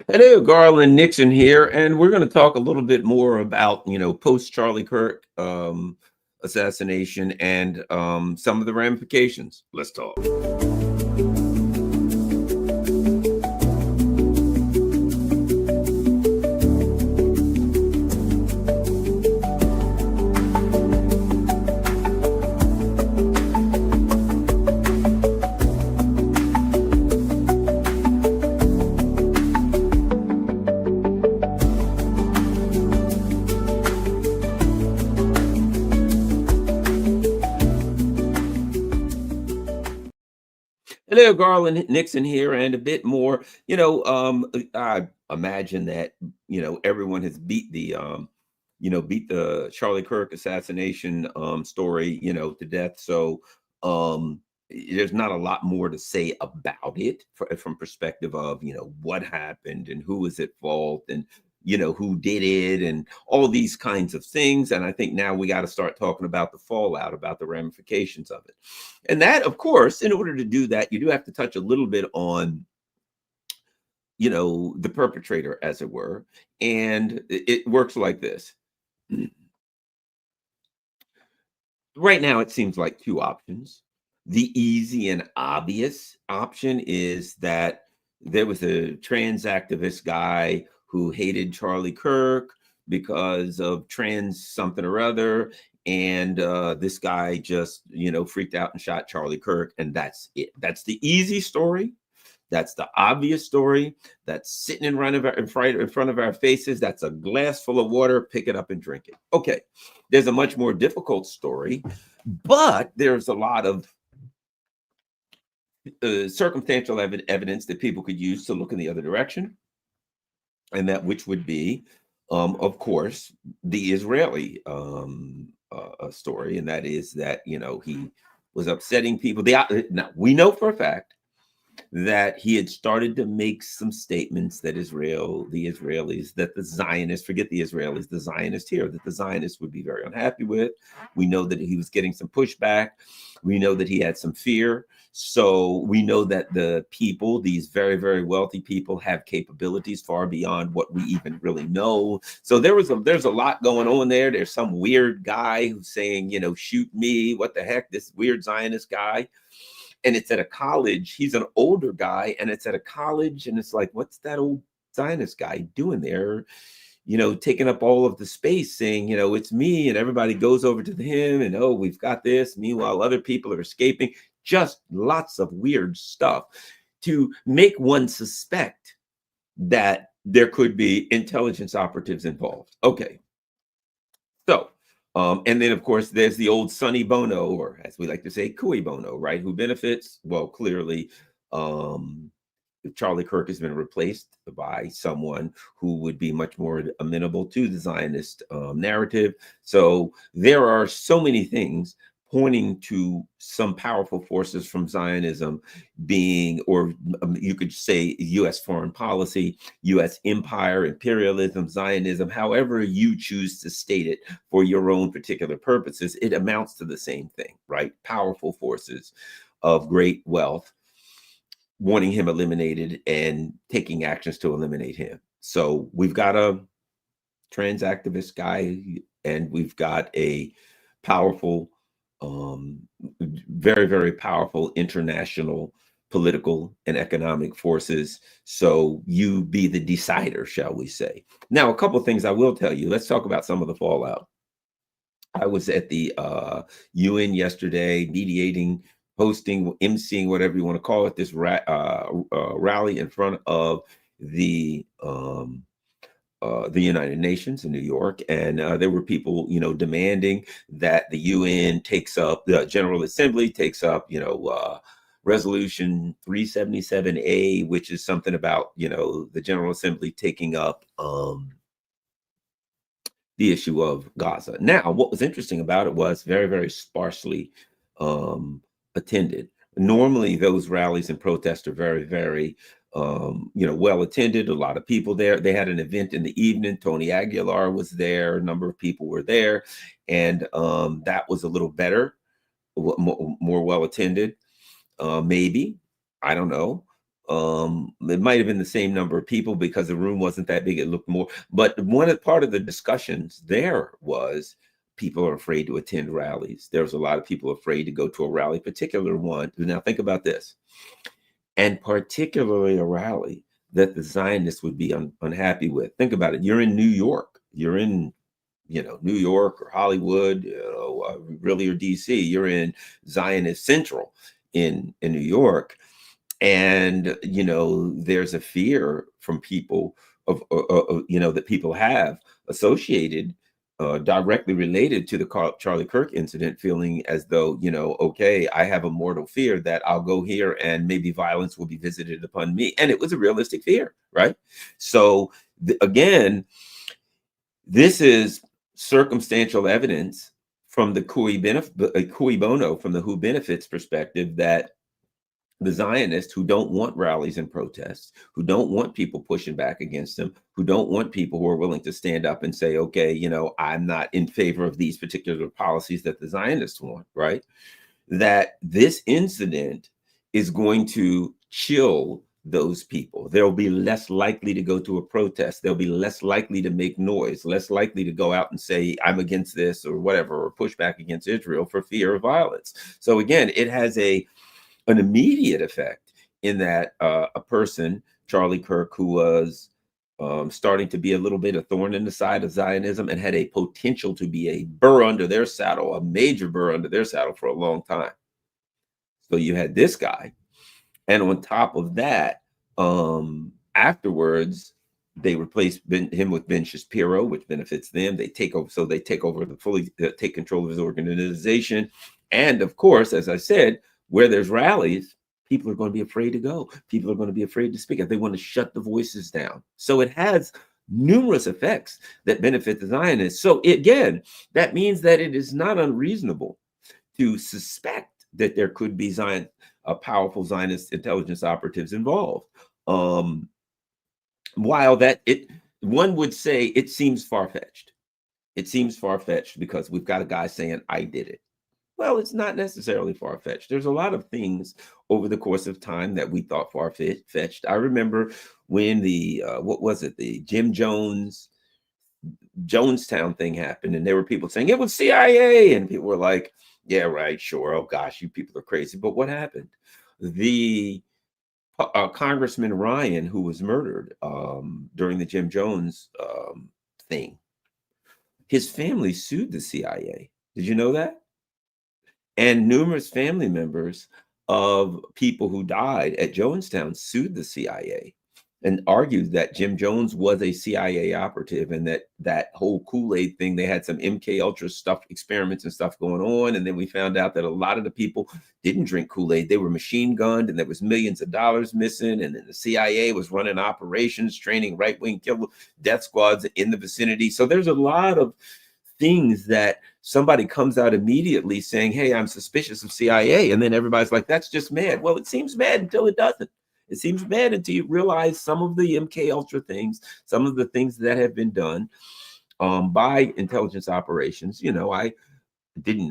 Hello, Garland Nixon here, and we're going to talk a little bit more about, post Charlie Kirk assassination and some of the ramifications. Let's talk. Hello, Garland Nixon here, and a bit more. I imagine that everyone has beat the Charlie Kirk assassination story, to death. So there's not a lot more to say about it from perspective of what happened and who was at fault and who did it and all these kinds of things. And I think now we got to start talking about the fallout, about the ramifications of it. And that, of course, in order to do that, you do have to touch a little bit on the perpetrator, as it were. And it works like this. Right now, it seems like two options. The easy and obvious option is that there was a trans activist guy who hated Charlie Kirk because of trans something or other. And this guy just, freaked out and shot Charlie Kirk. And that's it. That's the easy story. That's the obvious story. That's sitting in front of our faces. That's a glass full of water. Pick it up and drink it. Okay. There's a much more difficult story, but there's a lot of circumstantial evidence that people could use to look in the other direction, and that which would be, of course, the Israeli story, and that is that he was upsetting people. Now we know for a fact that he had started to make some statements that the Israelis, that the Zionists, forget the Israelis, the Zionists here, that the Zionists would be very unhappy with. We know that he was getting some pushback. We know that he had some fear. So we know that the people, these very, very wealthy people, have capabilities far beyond what we even really know. So there's a lot going on there. There's some weird guy who's saying, shoot me. What the heck? This weird Zionist guy. And it's at a college. He's an older guy, and it's at a college. And it's like, what's that old Zionist guy doing there? Taking up all of the space, saying, it's me. And everybody goes over to him and, oh, we've got this. Meanwhile, other people are escaping. Just lots of weird stuff to make one suspect that there could be intelligence operatives involved. Okay. So, and then, of course, there's the old Sonny Bono, or as we like to say, Cui Bono, right? Who benefits? Well, clearly, Charlie Kirk has been replaced by someone who would be much more amenable to the Zionist narrative. So there are so many things pointing to some powerful forces from Zionism being, or you could say U.S. foreign policy, U.S. empire, imperialism, Zionism, however you choose to state it for your own particular purposes, it amounts to the same thing, right? Powerful forces of great wealth wanting him eliminated and taking actions to eliminate him. So we've got a trans activist guy, and we've got a powerful, very, very powerful international political and economic forces. So you be the decider, shall we say. Now, a couple of things I will tell you. Let's talk about some of the fallout. I was at the UN yesterday, mediating, hosting, emceeing, whatever you want to call it, this rally in front of the United Nations in New York, and there were people, demanding that the UN takes up, the General Assembly takes up, Resolution 377A, which is something about, the General Assembly taking up the issue of Gaza. Now, what was interesting about it was very, very sparsely attended. Normally, those rallies and protests are very, very, well attended. A lot of people there. They had an event in the evening. Tony Aguilar was there. A number of people were there, and that was a little better, more well attended. Maybe, I don't know. It might have been the same number of people because the room wasn't that big. It looked more, but part of the discussions there was people are afraid to attend rallies. There's a lot of people afraid to go to a rally, particular one. Now think about this, and particularly a rally that the Zionists would be unhappy with. Think about it. You're in New York. You're in, New York or Hollywood, really, or DC. You're in Zionist Central in New York, and there's a fear from people that people have associated, directly related to the Charlie Kirk incident, feeling as though, okay, I have a mortal fear that I'll go here and maybe violence will be visited upon me. And it was a realistic fear, right? So again, this is circumstantial evidence from the cui bono, from the who benefits perspective, that the Zionists, who don't want rallies and protests, who don't want people pushing back against them, who don't want people who are willing to stand up and say, okay, I'm not in favor of these particular policies that the Zionists want, right? That this incident is going to chill those people. They'll be less likely to go to a protest. They'll be less likely to make noise, less likely to go out and say, I'm against this or whatever, or push back against Israel for fear of violence. So again, it has an immediate effect in that a person, Charlie Kirk, who was starting to be a little bit a thorn in the side of Zionism and had a potential to be a burr under their saddle, a major burr under their saddle for a long time. So you had this guy. And on top of that, afterwards, they replaced him with Ben Shapiro, which benefits them. They take over, take control of his organization. And of course, as I said, where there's rallies, people are going to be afraid to go. People are going to be afraid to speak. They want to shut the voices down. So it has numerous effects that benefit the Zionists. So again, that means that it is not unreasonable to suspect that there could be powerful Zionist intelligence operatives involved. While one would say it seems far-fetched. It seems far-fetched because we've got a guy saying, I did it. Well, it's not necessarily far-fetched. There's a lot of things over the course of time that we thought far-fetched. I remember when the Jim Jonestown thing happened, and there were people saying it was CIA, and people were like, yeah, right, sure. Oh gosh, you people are crazy. But what happened? The Congressman Ryan, who was murdered during the Jim Jones thing, his family sued the CIA. Did you know that? And numerous family members of people who died at Jonestown sued the CIA and argued that Jim Jones was a CIA operative, and that whole Kool-Aid thing, they had some MK Ultra stuff, experiments and stuff going on. And then we found out that a lot of the people didn't drink Kool-Aid. They were machine gunned, and there was millions of dollars missing. And then the CIA was running operations, training right-wing death squads in the vicinity. So there's a lot of things that somebody comes out immediately saying, hey, I'm suspicious of CIA. And then everybody's like, that's just mad. Well, it seems mad until it doesn't. It seems bad until you realize some of the MK Ultra things, some of the things that have been done by intelligence operations. I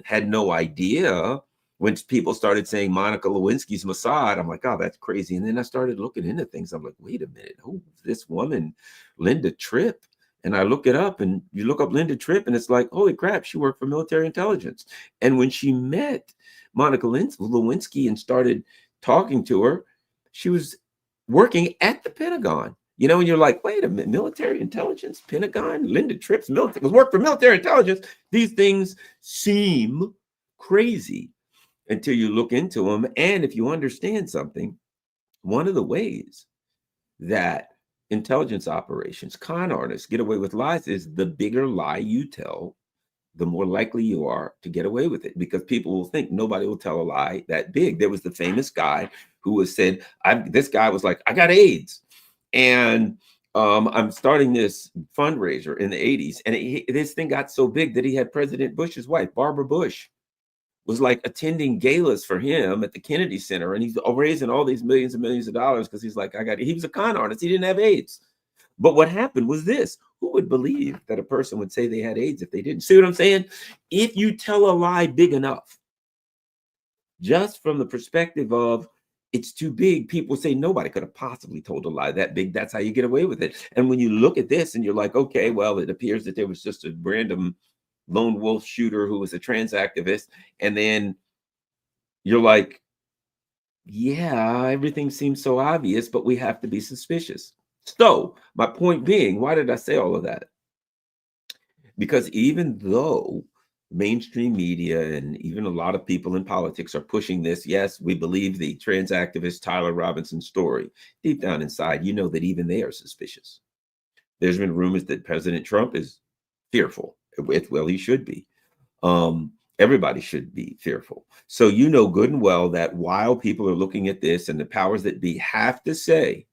had no idea when people started saying Monica Lewinsky's Mossad. I'm like, oh, that's crazy. And then I started looking into things. I'm like, wait a minute, who this woman, Linda Tripp? And I look it up, and you look up Linda Tripp, and it's like, holy crap, she worked for military intelligence. And when she met Monica Lewinsky and started talking to her, she was working at the Pentagon. And you're like, wait a minute, military intelligence, Pentagon, Linda Tripp's work for military intelligence. These things seem crazy until you look into them. And if you understand something, one of the ways that intelligence operations, con artists get away with lies is the bigger lie you tell, the more likely you are to get away with it, because people will think nobody will tell a lie that big. There was the famous guy who this guy was like, I got AIDS, and I'm starting this fundraiser in the 80s. And this thing got so big that he had President Bush's wife, Barbara Bush, was like attending galas for him at the Kennedy Center. And he's raising all these millions and millions of dollars because he's like, he was a con artist. He didn't have AIDS. But what happened was this: who would believe that a person would say they had AIDS if they didn't? See what I'm saying? If you tell a lie big enough, just from the perspective of it's too big. People say nobody could have possibly told a lie that big. That's how you get away with it. And when you look at this and you're like, okay, well, it appears that there was just a random lone wolf shooter who was a trans activist. And then you're like, yeah, everything seems so obvious, but we have to be suspicious. So, my point being, why did I say all of that? Because even though mainstream media and even a lot of people in politics are pushing this, yes, we believe the trans activist Tyler Robinson's story. Deep down inside, you know that even they are suspicious. There's been rumors that President Trump is fearful. Well, he should be. Everybody should be fearful. So you know good and well that while people are looking at this and the powers that be have to say,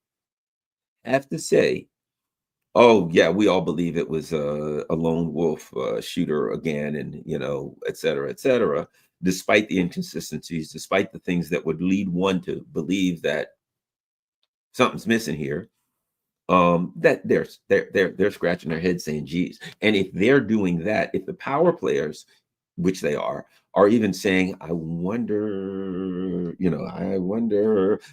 oh yeah, we all believe it was a lone wolf shooter again, and et cetera, et cetera. Despite the inconsistencies, despite the things that would lead one to believe that something's missing here, that they're scratching their head saying, "Geez." And if they're doing that, if the power players, which they are even saying, I wonder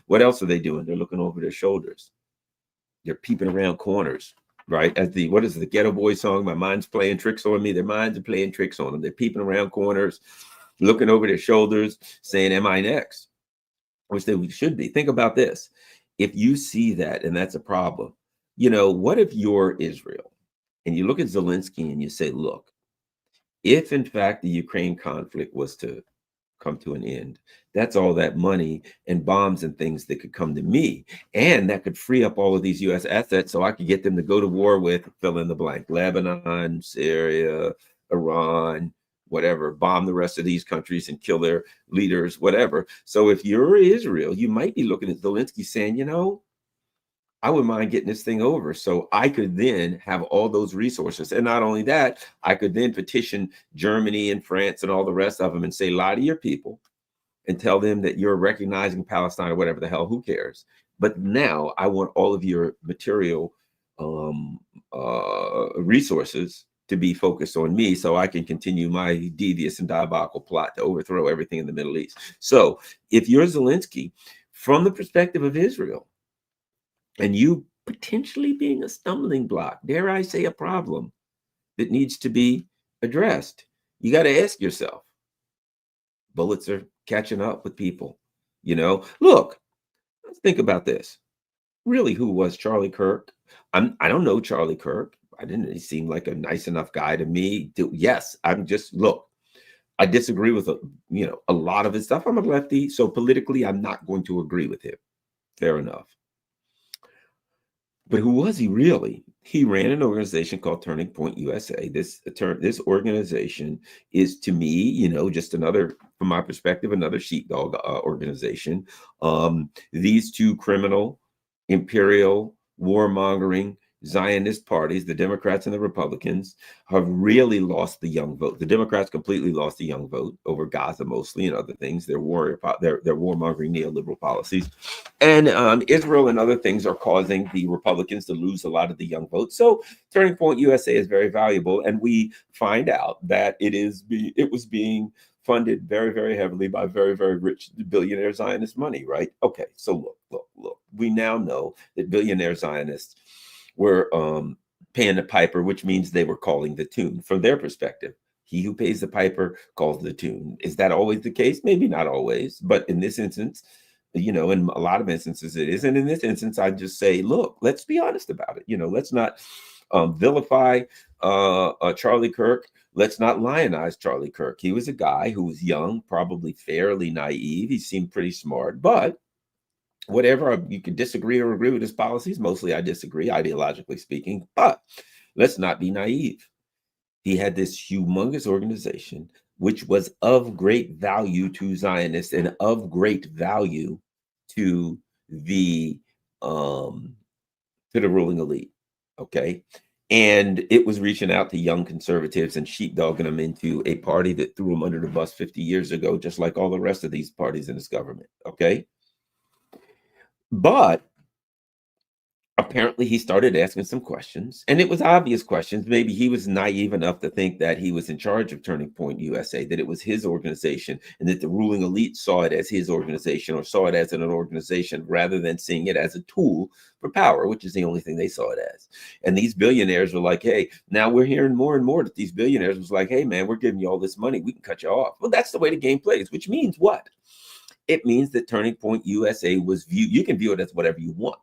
what else are they doing? They're looking over their shoulders. They're peeping around corners, right? As the what is it, the Ghetto Boy song? My mind's playing tricks on me. Their minds are playing tricks on them. They're peeping around corners, looking over their shoulders, saying, "Am I next?" Which they should be. Think about this. If you see that and that's a problem, what if you're Israel and you look at Zelensky and you say, look, if in fact the Ukraine conflict was to come to an end, that's all that money and bombs and things that could come to me. And that could free up all of these US assets so I could get them to go to war with fill in the blank, Lebanon, Syria, Iran, whatever, bomb the rest of these countries and kill their leaders, whatever. So if you're Israel, you might be looking at Zelensky saying, I wouldn't mind getting this thing over. So I could then have all those resources. And not only that, I could then petition Germany and France and all the rest of them and say, lie to your people and tell them that you're recognizing Palestine or whatever the hell, who cares? But now I want all of your material resources to be focused on me so I can continue my devious and diabolical plot to overthrow everything in the Middle East. So if you're Zelensky, from the perspective of Israel, and you potentially being a stumbling block, dare I say a problem that needs to be addressed, you got to ask yourself, bullets are catching up with people. Look, let's think about this. Really, who was Charlie Kirk? I don't know Charlie Kirk. I didn't. He seemed like a nice enough guy to me. Yes, I'm just look. I disagree with a lot of his stuff. I'm a lefty, so politically, I'm not going to agree with him. Fair enough. But who was he really? He ran an organization called Turning Point USA. This organization is, to me, just another, from my perspective, another sheepdog organization. These two criminal, imperial, warmongering Zionist parties, the Democrats and the Republicans, have really lost the young vote. The Democrats completely lost the young vote over Gaza, mostly, and other things. Their warmongering neoliberal policies, and Israel and other things are causing the Republicans to lose a lot of the young votes. So Turning Point USA is very valuable, and we find out that it was being funded very, very heavily by very, very rich billionaire Zionist money, right? Okay, so look. We now know that billionaire Zionists were paying the piper, which means they were calling the tune. From their perspective, he who pays the piper calls the tune. Is that always the case? Maybe not always, but in this instance, in a lot of instances it is. And in this instance, I just say, look, let's be honest about it. Let's not vilify Charlie Kirk. Let's not lionize Charlie Kirk. He was a guy who was young, probably fairly naive. He seemed pretty smart, but whatever, you can disagree or agree with his policies. Mostly I disagree, ideologically speaking, but let's not be naive. He had this humongous organization, which was of great value to Zionists and of great value to the ruling elite. Okay. And it was reaching out to young conservatives and sheepdogging them into a party that threw them under the bus 50 years ago, just like all the rest of these parties in this government. Okay. But apparently he started asking some questions, and it was obvious questions. Maybe he was naive enough to think that he was in charge of Turning Point USA, that it was his organization, and that the ruling elite saw it as his organization, or saw it as an organization rather than seeing it as a tool for power, which is the only thing they saw it as. And these billionaires were like, hey, now we're hearing more and more that these billionaires was like, hey man, we're giving you all this money, we can cut you off. Well, that's the way the game plays, which means what? It means that Turning Point USA was viewed, you can view it as whatever you want.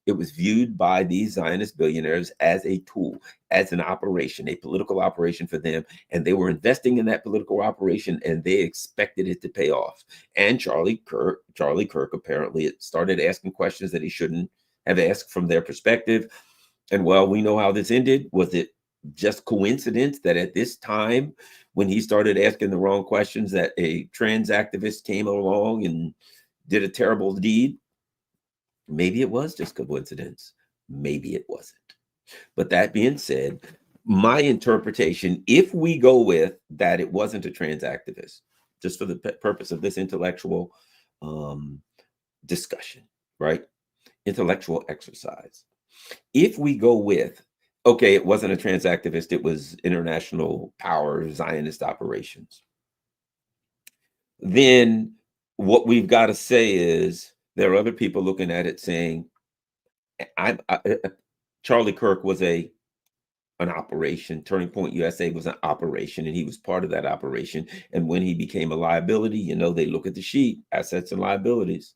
It was viewed by these Zionist billionaires as a tool, as an operation, a political operation for them. And they were investing in that political operation, and they expected it to pay off. And Charlie Kirk apparently started asking questions that he shouldn't have asked from their perspective. And well, we know how this ended. Was it just coincidence that at this time, when he started asking the wrong questions, that a trans activist came along and did a terrible deed? Maybe it was just coincidence. Maybe it wasn't. But that being said, my interpretation, if we go with that it wasn't a trans activist, just for the purpose of this intellectual discussion, right? Intellectual exercise. If we go with, okay, it wasn't a trans activist, it was international power Zionist operations, then what we've got to say is there are other people looking at it saying, Charlie Kirk was an operation. Turning Point USA was an operation, and he was part of that operation. And when he became a liability, they look at the sheet, assets and liabilities,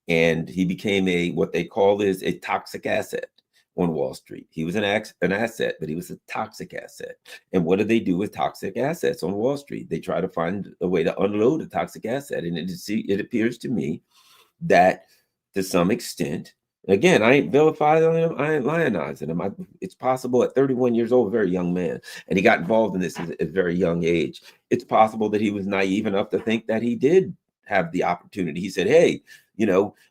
and he became what they call is a toxic asset on Wall Street. He was an asset, but he was a toxic asset. And what do they do with toxic assets on Wall Street? They try to find a way to unload a toxic asset. And it appears to me that to some extent, again, I ain't vilifying him, I ain't lionizing him. It's possible at 31 years old, a very young man, and he got involved in this at a very young age. It's possible that he was naive enough to think that he did have the opportunity. He said, hey,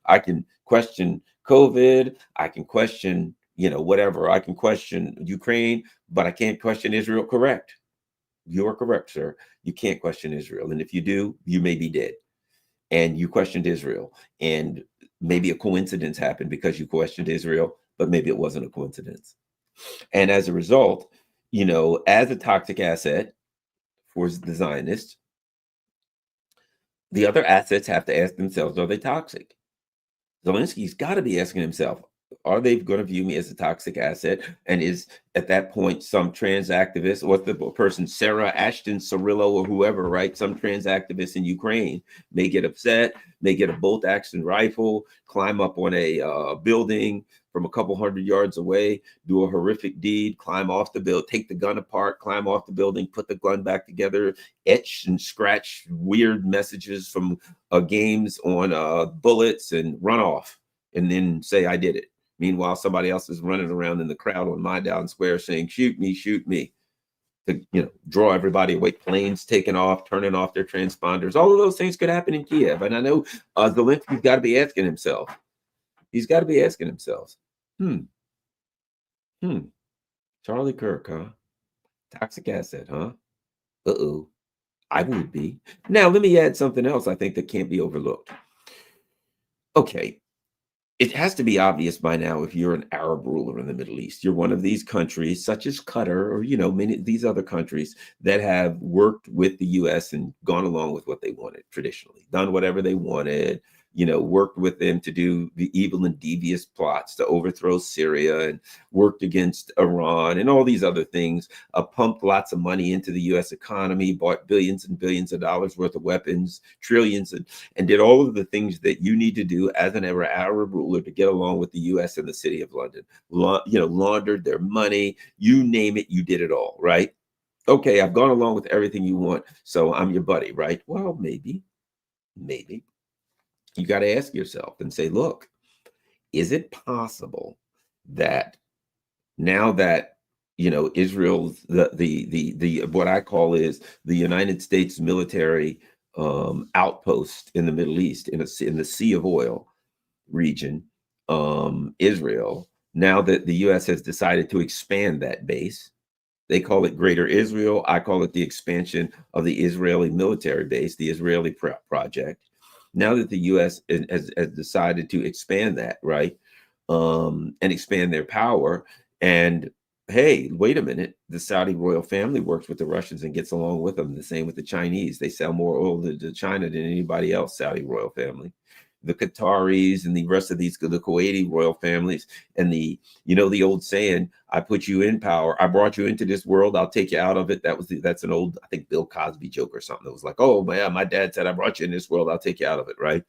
I can question COVID, I can question, whatever, I can question Ukraine, but I can't question Israel. Correct. You are correct, sir. You can't question Israel. And if you do, you may be dead. And you questioned Israel, and maybe a coincidence happened because you questioned Israel, but maybe it wasn't a coincidence. And as a result, as a toxic asset for the Zionists, the other assets have to ask themselves, are they toxic? Zelensky's got to be asking himself, are they going to view me as a toxic asset? And is at that point some trans activist, or the person, Sarah Ashton Cirillo or whoever, right? Some trans activist in Ukraine may get upset, may get a bolt action rifle, climb up on a building from a couple hundred yards away, do a horrific deed, climb off the building, take the gun apart, climb off the building, put the gun back together, etch and scratch weird messages from games on bullets, and run off, and then say, I did it. Meanwhile, somebody else is running around in the crowd on Maidan Square saying, shoot me, shoot me, to draw everybody away. Planes taking off, turning off their transponders. All of those things could happen in Kiev. And I know Zelensky's got to be asking himself. He's got to be asking himself, Charlie Kirk, huh? Toxic asset, huh? Uh-oh. I would be. Now, let me add something else I think that can't be overlooked. Okay. It has to be obvious by now, if you're an Arab ruler in the Middle East, you're one of these countries such as Qatar, or many of these other countries that have worked with the US and gone along with what they wanted traditionally, done whatever they wanted, worked with them to do the evil and devious plots to overthrow Syria, and worked against Iran and all these other things, pumped lots of money into the US economy, bought billions and billions of dollars worth of weapons, trillions, and did all of the things that you need to do as an Arab ruler to get along with the US and the city of London. Laundered their money, you name it, you did it all, right? Okay, I've gone along with everything you want, so I'm your buddy, right? Well, maybe. You got to ask yourself and say, look, is it possible that now that Israel's the what I call is the United States military outpost in the Middle East, in the Sea of Oil region, Israel, now that the US has decided to expand that base, they call it Greater Israel, I call it the expansion of the Israeli military base, the Israeli project. Now that the US has decided to expand that, right? and expand their power. And hey, wait a minute, the Saudi royal family works with the Russians and gets along with them. The same with the Chinese. They sell more oil to China than anybody else, Saudi royal family. The Qataris and the rest of these, the Kuwaiti royal families, and the old saying, I put you in power, I brought you into this world, I'll take you out of it. That's an old, I think, Bill Cosby joke or something. That was like, oh man, my dad said, I brought you in this world, I'll take you out of it, right?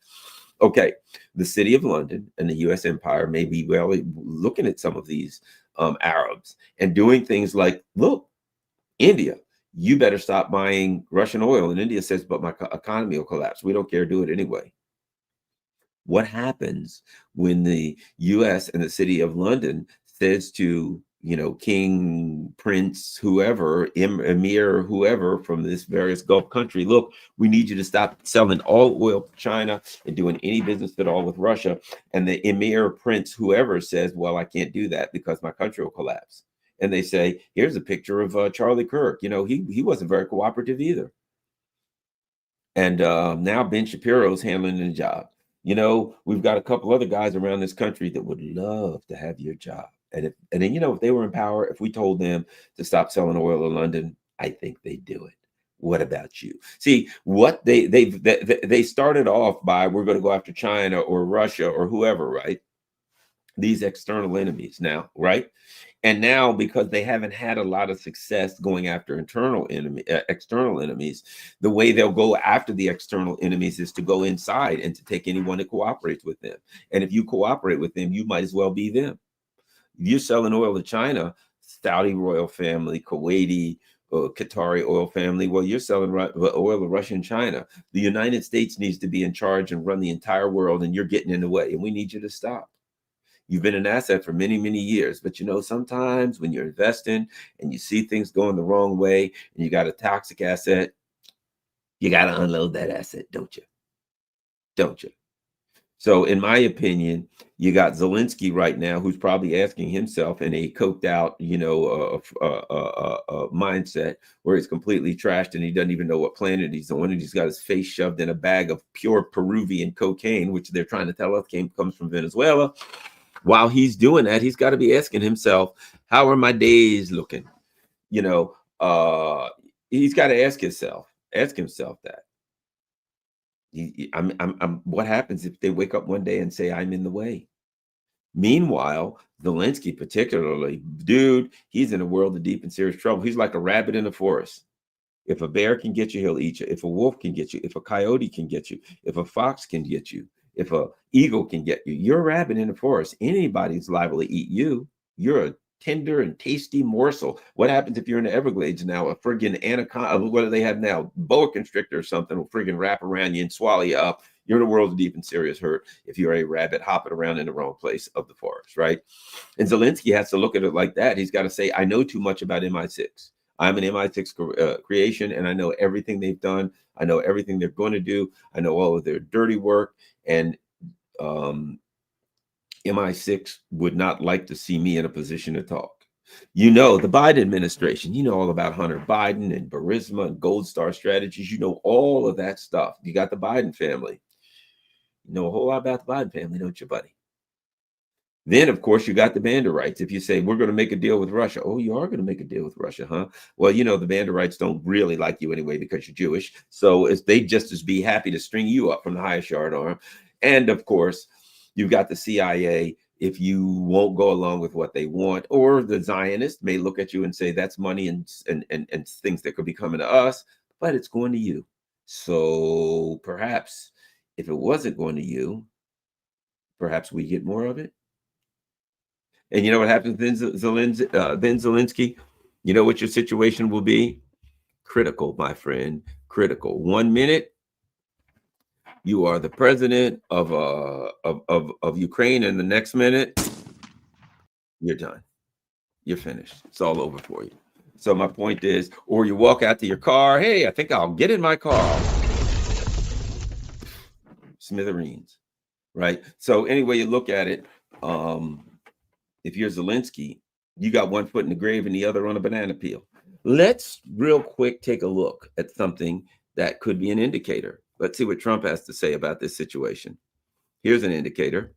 Okay, the city of London and the U.S. empire may be really looking at some of these Arabs and doing things like, look, India, you better stop buying Russian oil. And India says, but my economy will collapse. We don't care, do it anyway. What happens when the US and the city of London says to, king, prince, whoever, emir, whoever from this various Gulf country, look, we need you to stop selling all oil to China and doing any business at all with Russia. And the emir, prince, whoever says, well, I can't do that because my country will collapse. And they say, here's a picture of Charlie Kirk. He wasn't very cooperative either. And now Ben Shapiro's handling the job. We've got a couple other guys around this country that would love to have your job. And then, if they were in power, if we told them to stop selling oil in London, I think they'd do it. What about you? See, what they started off by, we're going to go after China or Russia or whoever, right? These external enemies now, right? And now, because they haven't had a lot of success going after external enemies, the way they'll go after the external enemies is to go inside and to take anyone that cooperates with them. And if you cooperate with them, you might as well be them. If you're selling oil to China, Saudi royal family, Kuwaiti, Qatari oil family, well, you're selling oil to Russia and China. The United States needs to be in charge and run the entire world, and you're getting in the way, and we need you to stop. You've been an asset for many, many years, but sometimes when you're investing and you see things going the wrong way and you got a toxic asset, you got to unload that asset, don't you? Don't you? So in my opinion, you got Zelensky right now, who's probably asking himself in a coked out, mindset where he's completely trashed and he doesn't even know what planet he's on. And he's got his face shoved in a bag of pure Peruvian cocaine, which they're trying to tell us comes from Venezuela. While he's doing that, he's got to be asking himself, how are my days looking? He's got to ask himself that. What happens if they wake up one day and say, I'm in the way? Meanwhile, Zelensky particularly, dude, he's in a world of deep and serious trouble. He's like a rabbit in the forest. If a bear can get you, he'll eat you. If a wolf can get you, if a coyote can get you, if a fox can get you, if a eagle can get you, you're a rabbit in the forest. Anybody's liable to eat you. You're a tender and tasty morsel. What happens if you're in the Everglades now? A friggin' anaconda, what do they have now? Boa constrictor or something will friggin' wrap around you and swallow you up. You're in a world of deep and serious hurt if you're a rabbit hopping around in the wrong place of the forest, right? And Zelensky has to look at it like that. He's got to say, I know too much about MI6. I'm an MI6 creation, and I know everything they've done. I know everything they're going to do. I know all of their dirty work. And MI6 would not like to see me in a position to talk. The Biden administration, all about Hunter Biden and Burisma and Gold Star strategies. All of that stuff. You got the Biden family. You know a whole lot about the Biden family, don't you, buddy? Then, of course, you got the Banderites. If you say, we're going to make a deal with Russia. Oh, you are going to make a deal with Russia, huh? Well, the Banderites don't really like you anyway because you're Jewish. So they just as be happy to string you up from the highest yard arm. And, of course, you've got the CIA. If you won't go along with what they want, or the Zionists may look at you and say, that's money and things that could be coming to us, but it's going to you. So perhaps if it wasn't going to you, perhaps we get more of it. And you know what happens then, Zelensky? You know what your situation will be? Critical, my friend. Critical. 1 minute, you are the president of Ukraine, and the next minute, you're done. You're finished. It's all over for you. So my point is, or you walk out to your car. Hey, I think I'll get in my car. Smithereens, right? So anyway you look at it, if you're Zelensky, you got one foot in the grave and the other on a banana peel. Let's real quick take a look at something that could be an indicator. Let's see what Trump has to say about this situation. Here's an indicator.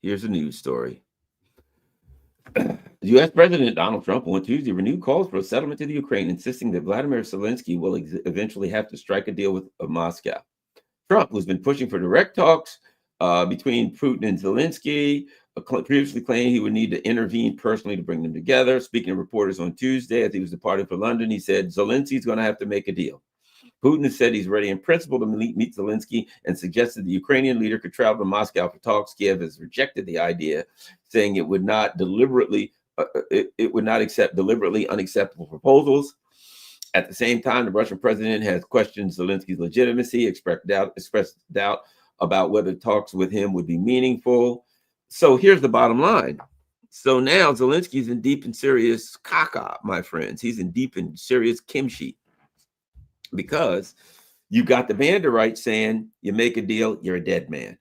Here's a news story. U.S. President Donald Trump on Tuesday renewed calls for a settlement to the Ukraine, insisting that Vladimir Zelensky will eventually have to strike a deal with Moscow. Trump, who's been pushing for direct talks between Putin and Zelensky, previously claimed he would need to intervene personally to bring them together. Speaking to reporters on Tuesday, as he was departing for London, he said Zelensky's going to have to make a deal. Putin has said he's ready in principle to meet Zelensky and suggested the Ukrainian leader could travel to Moscow for talks. Kiev has rejected the idea, saying it would not accept deliberately unacceptable proposals. At the same time, the Russian president has questioned Zelensky's legitimacy, expressed doubt about whether talks with him would be meaningful. So here's the bottom line. So now Zelensky's in deep and serious caca, my friends. He's in deep and serious kimchi, because you got the Banderites saying you make a deal, you're a dead man.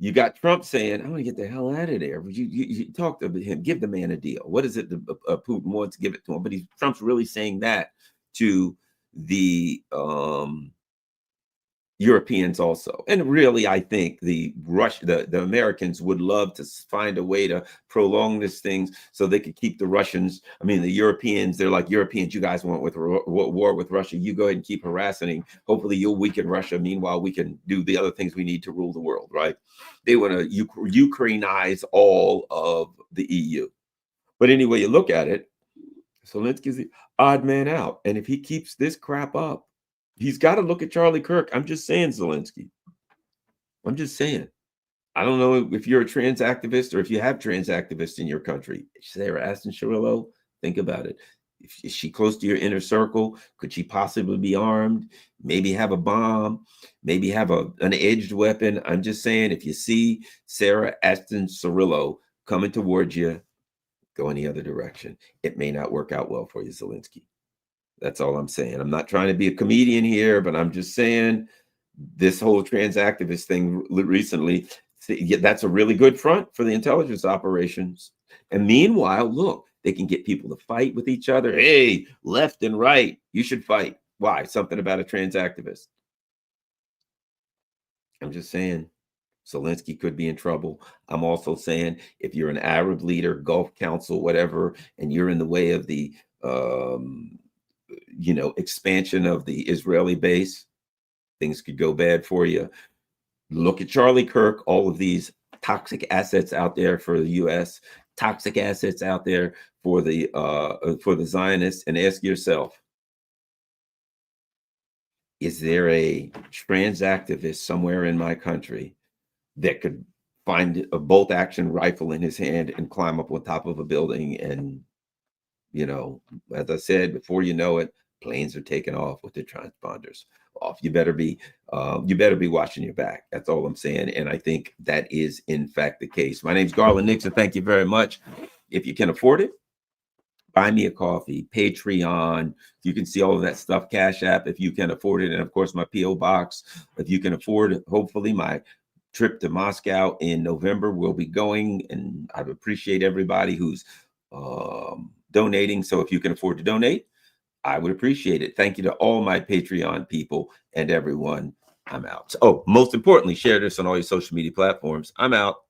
You got Trump saying, I'm going to get the hell out of there. You talk to him, give the man a deal. What is it Putin wants to give it to him? But Trump's really saying that to the Europeans also. And really, I think the Americans would love to find a way to prolong this thing so they could keep the Russians. I mean, the Europeans, they're like, Europeans, you guys want with war with Russia. You go ahead and keep harassing. Hopefully you'll weaken Russia. Meanwhile, we can do the other things we need to rule the world, right? They want to Ukrainize all of the EU. But anyway, you look at it, Zelensky's the odd man out. And if he keeps this crap up, he's got to look at Charlie Kirk. I'm just saying, Zelensky. I'm just saying. I don't know if you're a trans activist or if you have trans activists in your country. Sarah Aston Cirillo, think about it. Is she close to your inner circle? Could she possibly be armed? Maybe have a bomb? Maybe have an edged weapon? I'm just saying, if you see Sarah Aston Cirillo coming towards you, go in the other direction. It may not work out well for you, Zelensky. That's all I'm saying. I'm not trying to be a comedian here, but I'm just saying this whole trans activist thing recently, that's a really good front for the intelligence operations. And meanwhile, look, they can get people to fight with each other. Hey, left and right, you should fight. Why? Something about a trans activist. I'm just saying. Zelensky could be in trouble. I'm also saying, if you're an Arab leader, Gulf Council, whatever, and you're in the way of the expansion of the Israeli base, things could go bad for you. Look at Charlie Kirk, all of these toxic assets out there for the U.S., toxic assets out there for the Zionists, and ask yourself, is there a trans activist somewhere in my country that could find a bolt action rifle in his hand and climb up on top of a building? And, as I said, before you know it, planes are taking off with the transponders off. You better be watching your back. That's all I'm saying. And I think that is in fact the case. My name's Garland Nixon. Thank you very much. If you can afford it, buy me a coffee, Patreon. You can see all of that stuff, Cash App, if you can afford it. And of course, my P.O. box, if you can afford it. Hopefully my trip to Moscow in November will be going, and I appreciate everybody who's donating. So if you can afford to donate, I would appreciate it. Thank you to all my Patreon people and everyone. I'm out. Oh, most importantly, share this on all your social media platforms. I'm out.